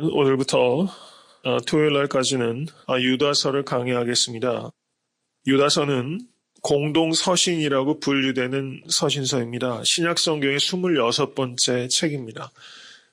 오늘부터 토요일 날까지는 유다서를 강의하겠습니다. 유다서는 공동서신이라고 분류되는 서신서입니다. 신약 성경의 26번째 책입니다.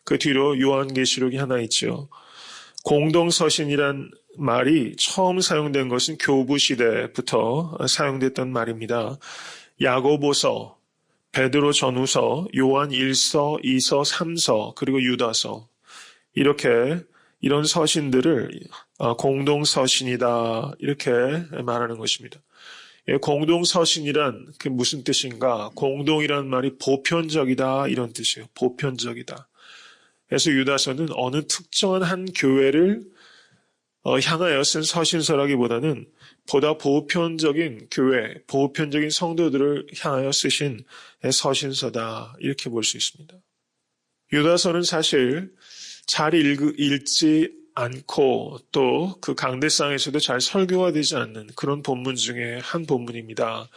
그 뒤로 요한계시록이 하나 있죠. 공동서신이란 말이 처음 사용된 것은 교부 시대부터 사용됐던 말입니다. 야고보서, 베드로 전후서, 요한 1서, 2서, 3서, 그리고 유다서 이렇게 이런 서신들을 공동서신이다 이렇게 말하는 것입니다. 공동서신이란 그 무슨 뜻인가? 공동이란 말이 보편적이다 이런 뜻이에요. 보편적이다. 그래서 유다서는 어느 특정한 한 교회를 향하여 쓴 서신서라기보다는 보다 보편적인 교회, 보편적인 성도들을 향하여 쓰신 서신서다 이렇게 볼 수 있습니다. 유다서는 사실 잘 읽지 않고 또 그 강대상에서도 잘 설교가 되지 않는 그런 본문 중에 한 본문입니다.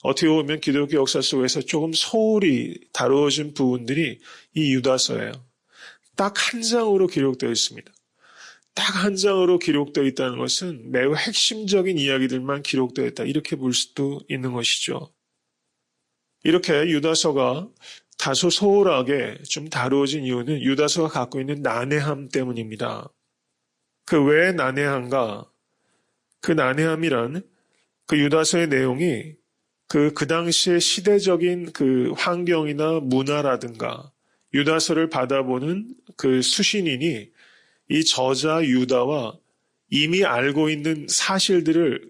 어떻게 보면 기독교 역사 속에서 조금 소홀히 다루어진 부분들이 이 유다서예요. 딱 한 장으로 기록되어 있습니다. 딱 한 장으로 기록되어 있다는 것은 매우 핵심적인 이야기들만 기록되어 있다 이렇게 볼 수도 있는 것이죠. 이렇게 유다서가 다소 소홀하게 좀 다루어진 이유는 유다서가 갖고 있는 난해함 때문입니다. 그 왜 난해한가? 그 난해함이란 그 유다서의 내용이 그 당시의 시대적인 그 환경이나 문화라든가 유다서를 받아보는 그 수신인이 이 저자 유다와 이미 알고 있는 사실들을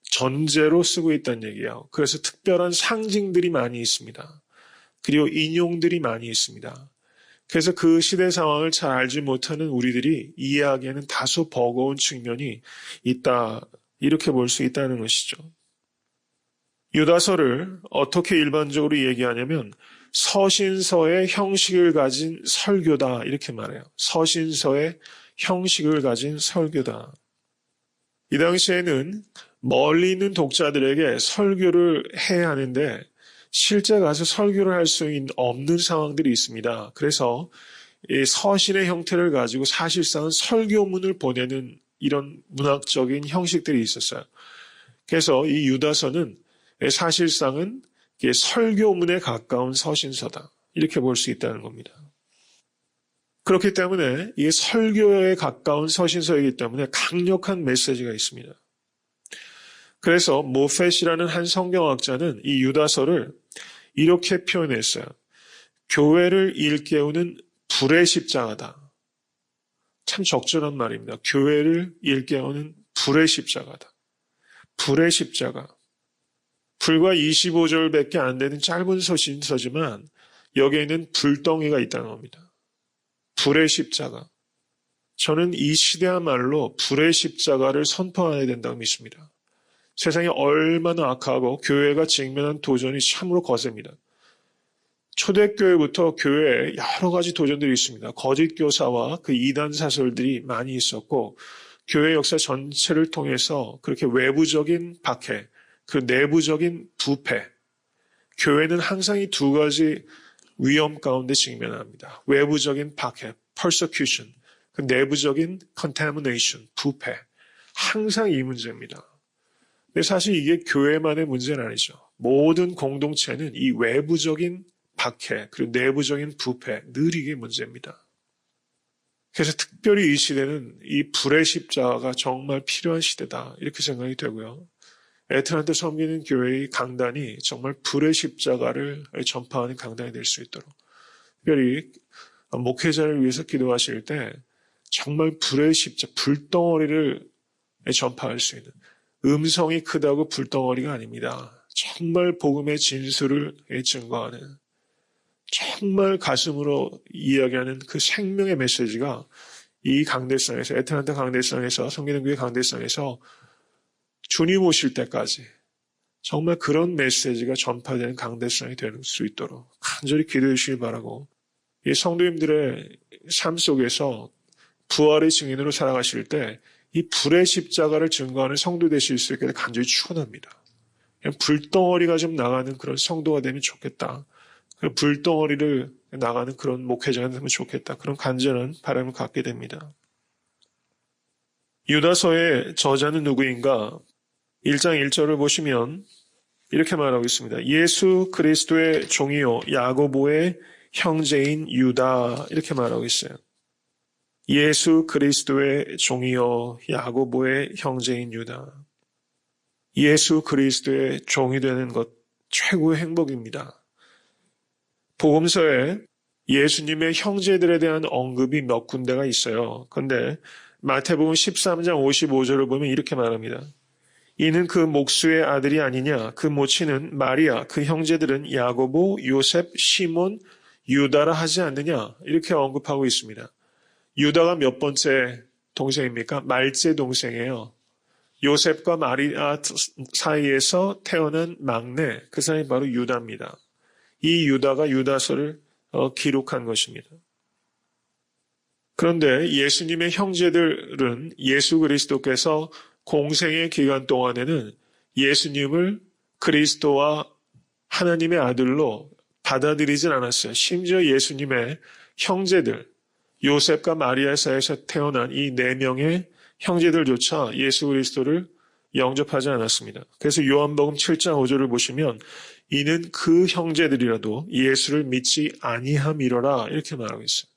전제로 쓰고 있다는 얘기예요. 그래서 특별한 상징들이 많이 있습니다. 그리고 인용들이 많이 있습니다. 그래서 그 시대 상황을 잘 알지 못하는 우리들이 이해하기에는 다소 버거운 측면이 있다. 이렇게 볼 수 있다는 것이죠. 유다서를 어떻게 일반적으로 얘기하냐면 서신서의 형식을 가진 설교다. 이렇게 말해요. 서신서의 형식을 가진 설교다. 이 당시에는 멀리 있는 독자들에게 설교를 해야 하는데 실제 가서 설교를 할 수 없는 상황들이 있습니다. 그래서 이 서신의 형태를 가지고 사실상은 설교문을 보내는 이런 문학적인 형식들이 있었어요. 그래서 이 유다서는 사실상은 설교문에 가까운 서신서다. 이렇게 볼 수 있다는 겁니다. 그렇기 때문에 이게 설교에 가까운 서신서이기 때문에 강력한 메시지가 있습니다. 그래서 모펫이라는 한 성경학자는 이 유다서를 이렇게 표현했어요. 교회를 일깨우는 불의 십자가다. 참 적절한 말입니다. 교회를 일깨우는 불의 십자가다. 불의 십자가. 불과 25절밖에 안 되는 짧은 서신서지만 여기에는 불덩이가 있다는 겁니다. 불의 십자가. 저는 이 시대야말로 불의 십자가를 선포해야 된다고 믿습니다. 세상이 얼마나 악하고 교회가 직면한 도전이 참으로 거셉니다. 초대교회부터 교회에 여러 가지 도전들이 있습니다. 거짓 교사와 그 이단 사설들이 많이 있었고 교회 역사 전체를 통해서 그렇게 외부적인 박해, 그 내부적인 부패, 교회는 항상 이 두 가지 위험 가운데 직면합니다. 외부적인 박해, persecution, 그 내부적인 contamination, 부패, 항상 이 문제입니다. 근데 사실 이게 교회만의 문제는 아니죠. 모든 공동체는 이 외부적인 박해, 그리고 내부적인 부패, 늘 이게 문제입니다. 그래서 특별히 이 시대는 이 불의 십자가가 정말 필요한 시대다. 이렇게 생각이 되고요. 애틀랜타 섬기는 교회의 강단이 정말 불의 십자가를 전파하는 강단이 될 수 있도록 특별히 목회자를 위해서 기도하실 때 정말 불의 십자가, 불덩어리를 전파할 수 있는 음성이 크다고 불덩어리가 아닙니다. 정말 복음의 진수를 증거하는 정말 가슴으로 이야기하는 그 생명의 메시지가 이 강대성에서 애틀랜타 강대성에서 성기능교회 강대성에서 주님 오실 때까지 정말 그런 메시지가 전파되는 강대성이 될 수 있도록 간절히 기도해 주시길 바라고 이 성도님들의 삶 속에서 부활의 증인으로 살아가실 때 이 불의 십자가를 증거하는 성도 되실 수 있게 간절히 축원합니다. 그냥 불덩어리가 좀 나가는 그런 성도가 되면 좋겠다. 불덩어리를 나가는 그런 목회자가 되면 좋겠다. 그런 간절한 바람을 갖게 됩니다. 유다서의 저자는 누구인가? 1장 1절을 보시면 이렇게 말하고 있습니다. 예수 그리스도의 종이요 야고보의 형제인 유다 이렇게 말하고 있어요. 예수 그리스도의 종이요 야고보의 형제인 유다. 예수 그리스도의 종이 되는 것 최고의 행복입니다. 복음서에 예수님의 형제들에 대한 언급이 몇 군데가 있어요. 그런데 마태복음 13장 55절을 보면 이렇게 말합니다. 이는 그 목수의 아들이 아니냐. 그 모친은 마리아, 그 형제들은 야고보, 요셉, 시몬, 유다라 하지 않느냐. 이렇게 언급하고 있습니다. 유다가 몇 번째 동생입니까? 말째 동생이에요. 요셉과 마리아 사이에서 태어난 막내, 그 사람이 바로 유다입니다. 이 유다가 유다서를 기록한 것입니다. 그런데 예수님의 형제들은 예수 그리스도께서 공생의 기간 동안에는 예수님을 그리스도와 하나님의 아들로 받아들이진 않았어요. 심지어 예수님의 형제들, 요셉과 마리아 사이에서 태어난 이 4명의 형제들조차 예수 그리스도를 영접하지 않았습니다. 그래서 요한복음 7장 5절을 보시면 이는 그 형제들이라도 예수를 믿지 아니함이로라 이렇게 말하고 있어요.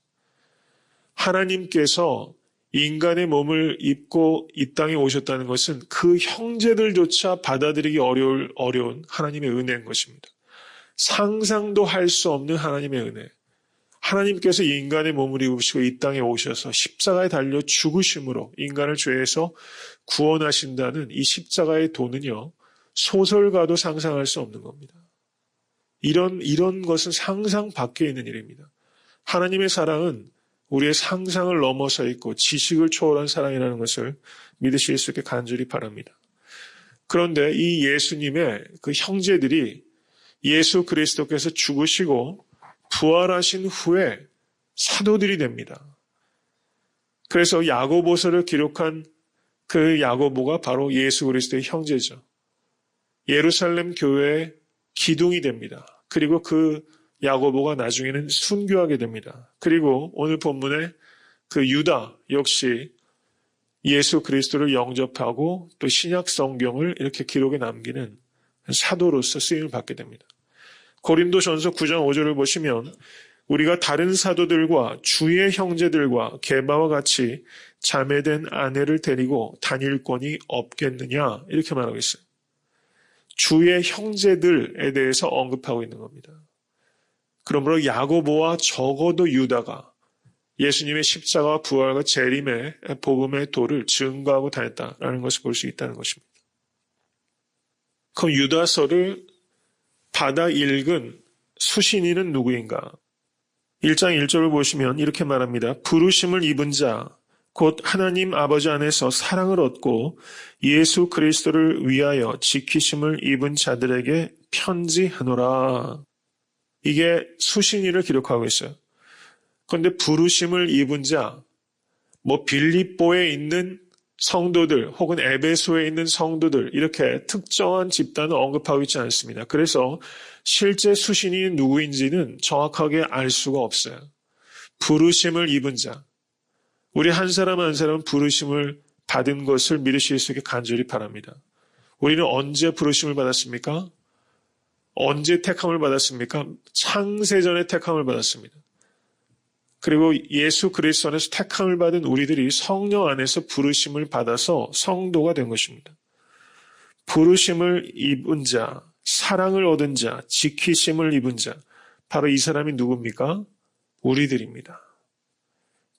하나님께서 인간의 몸을 입고 이 땅에 오셨다는 것은 그 형제들조차 받아들이기 어려운 하나님의 은혜인 것입니다. 상상도 할 수 없는 하나님의 은혜. 하나님께서 인간의 몸을 입으시고 이 땅에 오셔서 십자가에 달려 죽으심으로 인간을 죄에서 구원하신다는 이 십자가의 도는요, 소설가도 상상할 수 없는 겁니다. 이런 것은 상상 밖에 있는 일입니다. 하나님의 사랑은 우리의 상상을 넘어서 있고 지식을 초월한 사랑이라는 것을 믿으실 수 있게 간절히 바랍니다. 그런데 이 예수님의 그 형제들이 예수 그리스도께서 죽으시고 부활하신 후에 사도들이 됩니다. 그래서 야고보서를 기록한 그 야고보가 바로 예수 그리스도의 형제죠. 예루살렘 교회의 기둥이 됩니다. 그리고 그 야고보가 나중에는 순교하게 됩니다. 그리고 오늘 본문에 그 유다 역시 예수 그리스도를 영접하고 또 신약 성경을 이렇게 기록에 남기는 사도로서 쓰임을 받게 됩니다. 고린도전서 9장 5절을 보시면 우리가 다른 사도들과 주의 형제들과 게바와 같이 자매된 아내를 데리고 다닐 권이 없겠느냐 이렇게 말하고 있어요. 주의 형제들에 대해서 언급하고 있는 겁니다. 그러므로 야고보와 적어도 유다가 예수님의 십자가와 부활과 재림의 복음의 도를 증거하고 다녔다라는 것을 볼 수 있다는 것입니다. 그럼 유다서를 받아 읽은 수신인은 누구인가? 1장 1절을 보시면 이렇게 말합니다. 부르심을 입은 자, 곧 하나님 아버지 안에서 사랑을 얻고 예수 그리스도를 위하여 지키심을 입은 자들에게 편지하노라. 이게 수신인을 기록하고 있어요. 그런데 부르심을 입은 자, 빌립보에 있는 성도들 혹은 에베소에 있는 성도들 이렇게 특정한 집단을 언급하고 있지 않습니다. 그래서 실제 수신이 누구인지는 정확하게 알 수가 없어요. 부르심을 입은 자, 우리 한 사람 한 사람은 부르심을 받은 것을 믿으실 수 있게 간절히 바랍니다. 우리는 언제 부르심을 받았습니까? 언제 택함을 받았습니까? 창세전에 택함을 받았습니다. 그리고 예수 그리스도 안에서 택함을 받은 우리들이 성령 안에서 부르심을 받아서 성도가 된 것입니다. 부르심을 입은 자, 사랑을 얻은 자, 지키심을 입은 자, 바로 이 사람이 누굽니까? 우리들입니다.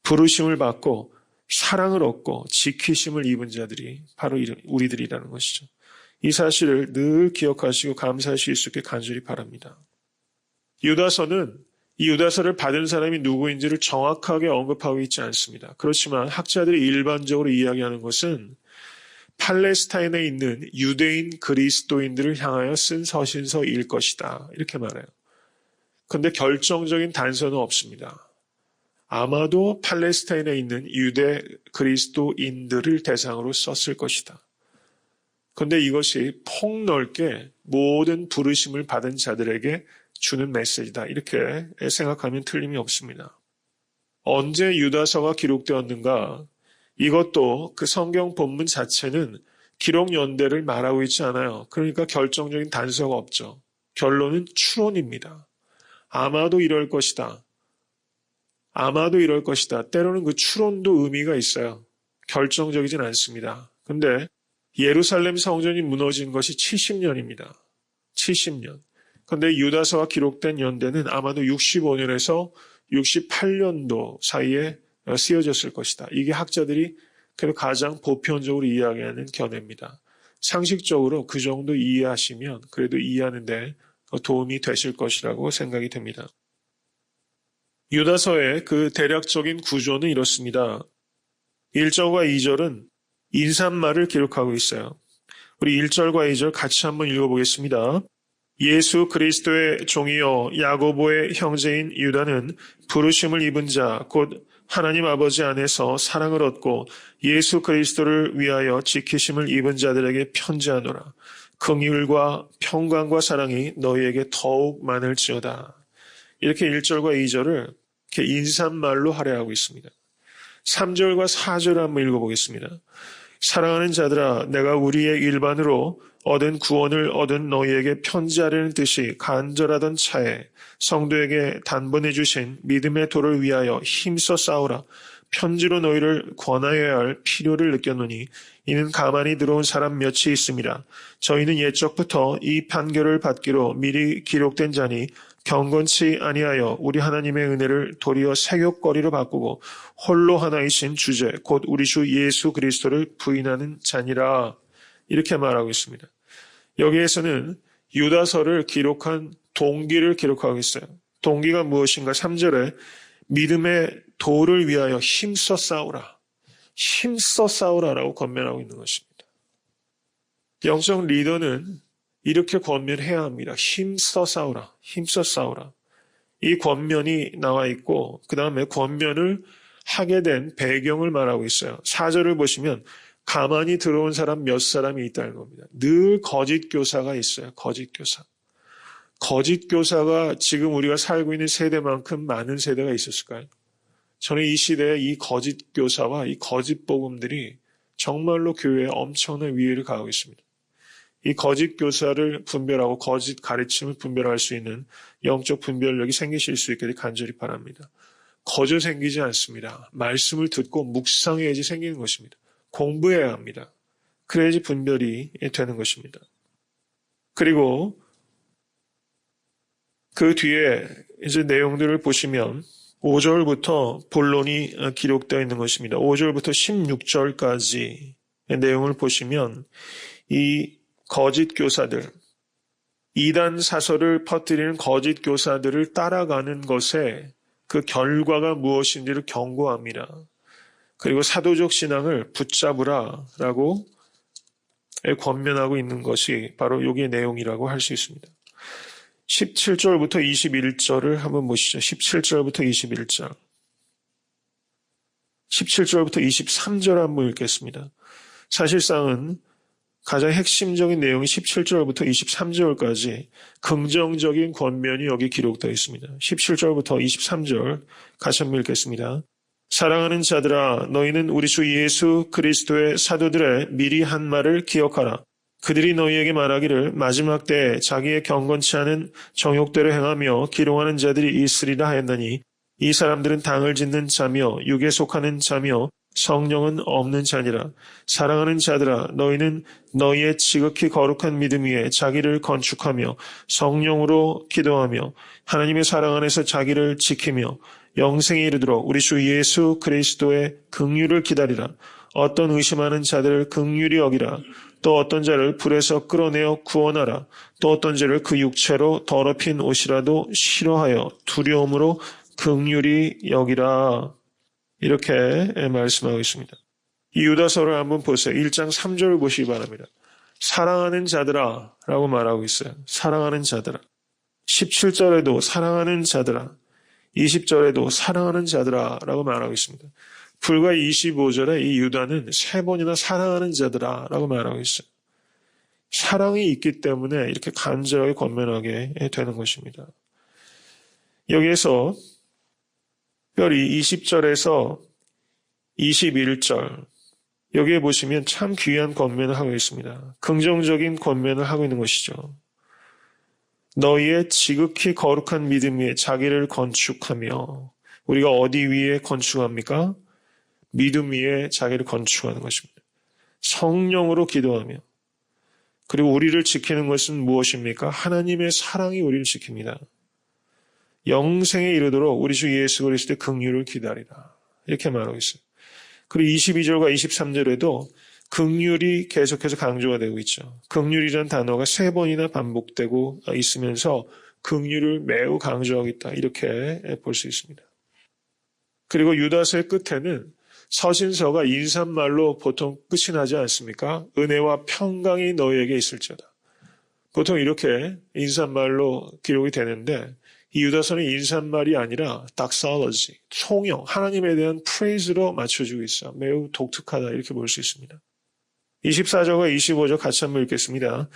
부르심을 받고 사랑을 얻고 지키심을 입은 자들이 바로 우리들이라는 것이죠. 이 사실을 늘 기억하시고 감사하실 수 있게 간절히 바랍니다. 이 유다서를 받은 사람이 누구인지를 정확하게 언급하고 있지 않습니다. 그렇지만 학자들이 일반적으로 이야기하는 것은 팔레스타인에 있는 유대인 그리스도인들을 향하여 쓴 서신서일 것이다. 이렇게 말해요. 그런데 결정적인 단서는 없습니다. 아마도 팔레스타인에 있는 유대 그리스도인들을 대상으로 썼을 것이다. 그런데 이것이 폭넓게 모든 부르심을 받은 자들에게 주는 메시지다. 이렇게 생각하면 틀림이 없습니다. 언제 유다서가 기록되었는가? 이것도 그 성경 본문 자체는 기록 연대를 말하고 있지 않아요. 그러니까 결정적인 단서가 없죠. 결론은 추론입니다. 아마도 이럴 것이다. 아마도 이럴 것이다. 때로는 그 추론도 의미가 있어요. 결정적이진 않습니다. 근데 예루살렘 성전이 무너진 것이 70년입니다. 70년. 근데 유다서가 기록된 연대는 아마도 65년에서 68년도 사이에 쓰여졌을 것이다. 이게 학자들이 그래도 가장 보편적으로 이야기하는 견해입니다. 상식적으로 그 정도 이해하시면 그래도 이해하는데 도움이 되실 것이라고 생각이 됩니다. 유다서의 그 대략적인 구조는 이렇습니다. 1절과 2절은 인사말을 기록하고 있어요. 우리 1절과 2절 같이 한번 읽어보겠습니다. 예수 그리스도의 종이요 야고보의 형제인 유다는 부르심을 입은 자 곧 하나님 아버지 안에서 사랑을 얻고 예수 그리스도를 위하여 지키심을 입은 자들에게 편지하노라. 긍휼과 평강과 사랑이 너희에게 더욱 많을지어다. 이렇게 1절과 2절을 이렇게 인사말로 할애하고 있습니다. 3절과 4절을 한번 읽어보겠습니다. 사랑하는 자들아 내가 우리의 일반으로 얻은 구원을 얻은 너희에게 편지하려는 뜻이 간절하던 차에 성도에게 단번해 주신 믿음의 도를 위하여 힘써 싸우라. 편지로 너희를 권하여야 할 필요를 느꼈노니 이는 가만히 들어온 사람 몇이 있습니다. 저희는 옛적부터 이 판결을 받기로 미리 기록된 자니 경건치 아니하여 우리 하나님의 은혜를 도리어 색욕거리로 바꾸고 홀로 하나이신 주제 곧 우리 주 예수 그리스도를 부인하는 자니라. 이렇게 말하고 있습니다. 여기에서는 유다서를 기록한 동기를 기록하고 있어요. 동기가 무엇인가? 3절에 믿음의 도를 위하여 힘써 싸우라. 힘써 싸우라라고 권면하고 있는 것입니다. 영적 리더는 이렇게 권면해야 합니다. 힘써 싸우라. 힘써 싸우라. 이 권면이 나와 있고 그 다음에 권면을 하게 된 배경을 말하고 있어요. 4절을 보시면 가만히 들어온 사람 몇 사람이 있다는 겁니다. 늘 거짓 교사가 있어요. 거짓 교사. 거짓 교사가 지금 우리가 살고 있는 세대만큼 많은 세대가 있었을까요? 저는 이 시대에 이 거짓 교사와 이 거짓 복음들이 정말로 교회에 엄청난 위해를 가하고 있습니다. 이 거짓 교사를 분별하고 거짓 가르침을 분별할 수 있는 영적 분별력이 생기실 수 있기를 간절히 바랍니다. 거저 생기지 않습니다. 말씀을 듣고 묵상해야지 생기는 것입니다. 공부해야 합니다. 그래야지 분별이 되는 것입니다. 그리고 그 뒤에 이제 내용들을 보시면 5절부터 본론이 기록되어 있는 것입니다. 5절부터 16절까지 내용을 보시면 이 거짓 교사들, 이단 사설을 퍼뜨리는 거짓 교사들을 따라가는 것에 그 결과가 무엇인지를 경고합니다. 그리고 사도적 신앙을 붙잡으라라고 권면하고 있는 것이 바로 여기의 내용이라고 할 수 있습니다. 17절부터 21절을 한번 보시죠. 17절부터 21절. 17절부터 23절 한번 읽겠습니다. 사실상은 가장 핵심적인 내용이 17절부터 23절까지 긍정적인 권면이 여기 기록되어 있습니다. 17절부터 23절 같이 한번 읽겠습니다. 사랑하는 자들아 너희는 우리 주 예수 그리스도의 사도들의 미리 한 말을 기억하라. 그들이 너희에게 말하기를 마지막 때에 자기의 경건치 않은 정욕대로 행하며 기롱하는 자들이 있으리라 하였나니 이 사람들은 당을 짓는 자며 육에 속하는 자며 성령은 없는 자니라. 사랑하는 자들아 너희는 너희의 지극히 거룩한 믿음 위에 자기를 건축하며 성령으로 기도하며 하나님의 사랑 안에서 자기를 지키며 영생에 이르도록 우리 주 예수 그리스도의 긍휼을 기다리라. 어떤 의심하는 자들을 긍휼히 여기라. 또 어떤 자를 불에서 끌어내어 구원하라. 또 어떤 자를 그 육체로 더럽힌 옷이라도 싫어하여 두려움으로 긍휼히 여기라. 이렇게 말씀하고 있습니다. 이 유다서를 한번 보세요. 1장 3절을 보시기 바랍니다. 사랑하는 자들아 라고 말하고 있어요. 사랑하는 자들아. 17절에도 사랑하는 자들아. 20절에도 사랑하는 자들아 라고 말하고 있습니다. 불과 25절에 이 유다는 3번이나 사랑하는 자들아 라고 말하고 있어요. 사랑이 있기 때문에 이렇게 간절하게 권면하게 되는 것입니다. 여기에서 특별히 20절에서 21절 여기에 보시면 참 귀한 권면을 하고 있습니다. 긍정적인 권면을 하고 있는 것이죠. 너희의 지극히 거룩한 믿음 위에 자기를 건축하며, 우리가 어디 위에 건축합니까? 믿음 위에 자기를 건축하는 것입니다. 성령으로 기도하며, 그리고 우리를 지키는 것은 무엇입니까? 하나님의 사랑이 우리를 지킵니다. 영생에 이르도록 우리 주 예수 그리스도의 긍휼을 기다리라. 이렇게 말하고 있어요. 그리고 22절과 23절에도 긍휼이 계속해서 강조가 되고 있죠. 긍휼이라는 단어가 3번이나 반복되고 있으면서 긍휼을 매우 강조하고 있다. 이렇게 볼 수 있습니다. 그리고 유다서의 끝에는 서신서가 인사말로 보통 끝이 나지 않습니까? 은혜와 평강이 너희에게 있을지어다. 보통 이렇게 인사말로 기록이 되는데 이 유다서는 인사말이 아니라 닥살러지, 총영, 하나님에 대한 프레이즈로 맞춰주고 있어. 매우 독특하다 이렇게 볼 수 있습니다. 24절과 25절 같이 한번 읽겠습니다.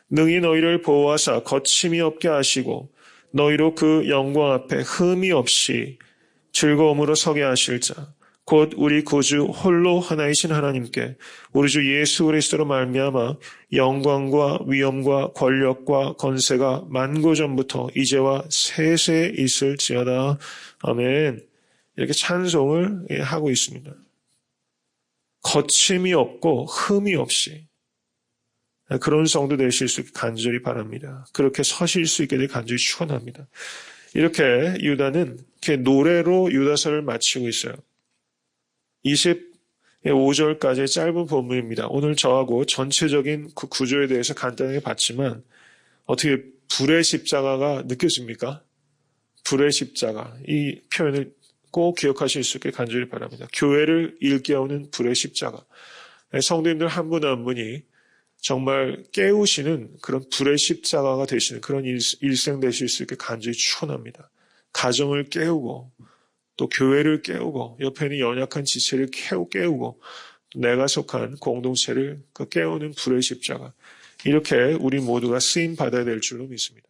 능히 너희를 보호하사 거침이 없게 하시고 너희로 그 영광 앞에 흠이 없이 즐거움으로 서게 하실 자, 곧 우리 구주 홀로 하나이신 하나님께 우리 주 예수 그리스도로 말미암아 영광과 위엄과 권력과 권세가 만고전부터 이제와 세세 있을지어다. 아멘. 이렇게 찬송을 하고 있습니다. 거침이 없고 흠이 없이 그런 성도 되실 수 있게 간절히 바랍니다. 그렇게 서실 수 있게 될 간절히 축원합니다. 이렇게 유다는 이렇게 노래로 유다서를 마치고 있어요. 25절까지의 짧은 본문입니다. 오늘 저하고 전체적인 그 구조에 대해서 간단하게 봤지만 어떻게 불의 십자가가 느껴집니까? 불의 십자가. 이 표현을 꼭 기억하실 수 있게 간절히 바랍니다. 교회를 일깨우는 불의 십자가. 성도님들 한 분 한 분이 정말 깨우시는 그런 불의 십자가가 되시는 그런 일생 되실 수 있게 간절히 축원합니다. 가정을 깨우고 또 교회를 깨우고 옆에 있는 연약한 지체를 깨우고 내가 속한 공동체를 깨우는 불의 십자가. 이렇게 우리 모두가 쓰임 받아야 될 줄로 믿습니다.